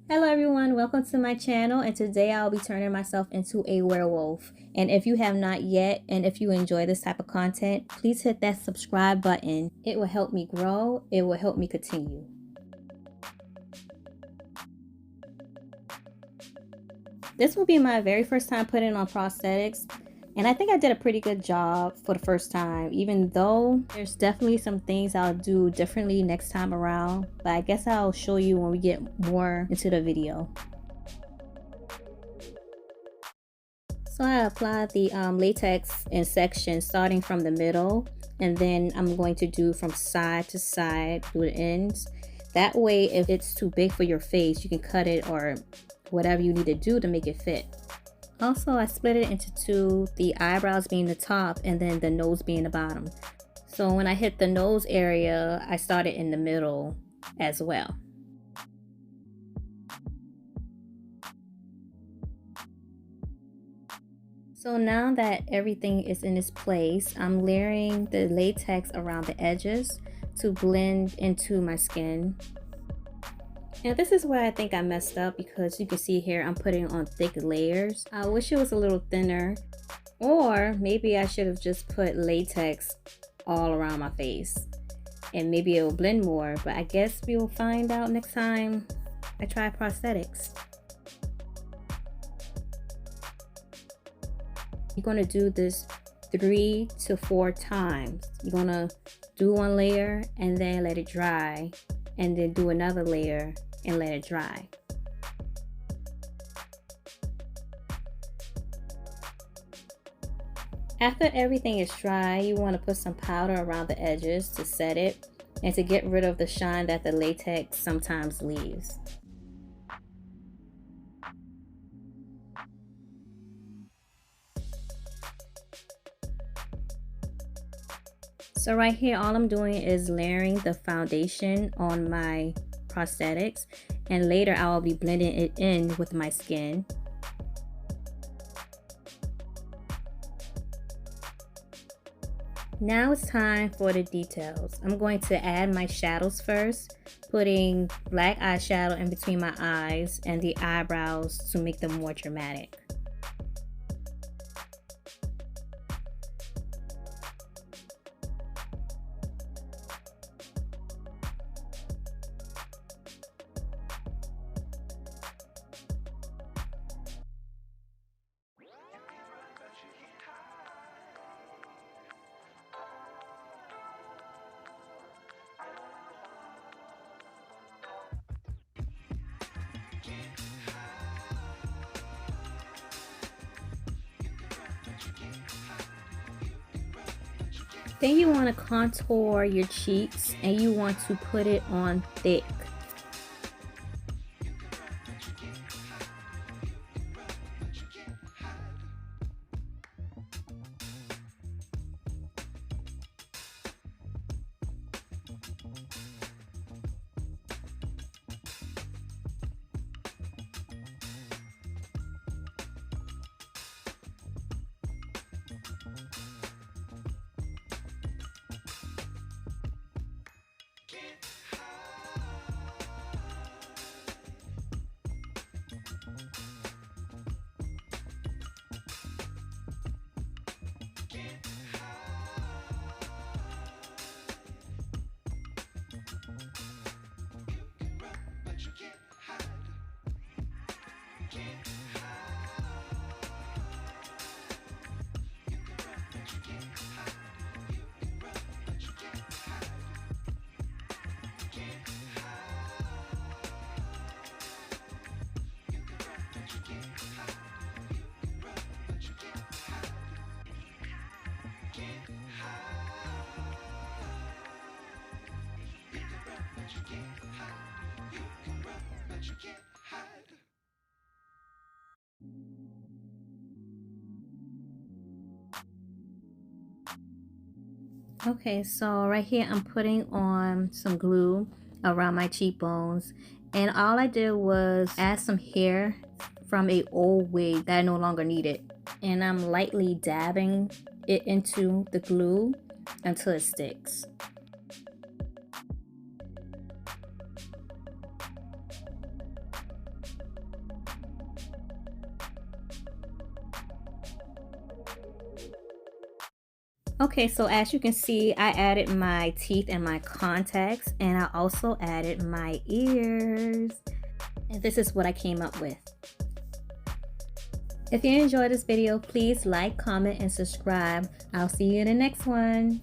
Hello everyone, welcome to my channel, and today I'll be turning myself into a werewolf. And if you have not yet, and if you enjoy this type of content, please hit that subscribe button. It will help me grow, it will help me continue. This will be my very first time putting on prosthetics, and I think I did a pretty good job for the first time, even though there's definitely some things I'll do differently next time around, but I guess I'll show you when we get more into the video. So I applied the latex in sections starting from the middle, and then I'm going to do from side to side through the ends. That way, if it's too big for your face, you can cut it or whatever you need to do to make it fit. Also, I split it into two, the eyebrows being the top and then the nose being the bottom. So when I hit the nose area, I started in the middle as well. So now that everything is in its place, I'm layering the latex around the edges to blend into my skin. And this is where I think I messed up, because you can see here I'm putting on thick layers. I wish it was a little thinner, or maybe I should have just put latex all around my face and maybe it will blend more, but I guess we will find out next time I try prosthetics. You're going to do this 3 to 4 times. You're going to do one layer and then let it dry, and then do another layer and let it dry. After everything is dry, you want to put some powder around the edges to set it and to get rid of the shine that the latex sometimes leaves. So right here, all I'm doing is layering the foundation on my prosthetics, and later I will be blending it in with my skin. Now it's time for the details. I'm going to add my shadows first, putting black eyeshadow in between my eyes and the eyebrows to make them more dramatic. Then you want to contour your cheeks, and you want to put it on thick. Okay, so right here I'm putting on some glue around my cheekbones, and all I did was add some hair from a old wig that I no longer needed, and I'm lightly dabbing it into the glue until it sticks. Okay, so as you can see, I added my teeth and my contacts, and I also added my ears. And this is what I came up with. If you enjoyed this video, please like, comment, and subscribe. I'll see you in the next one.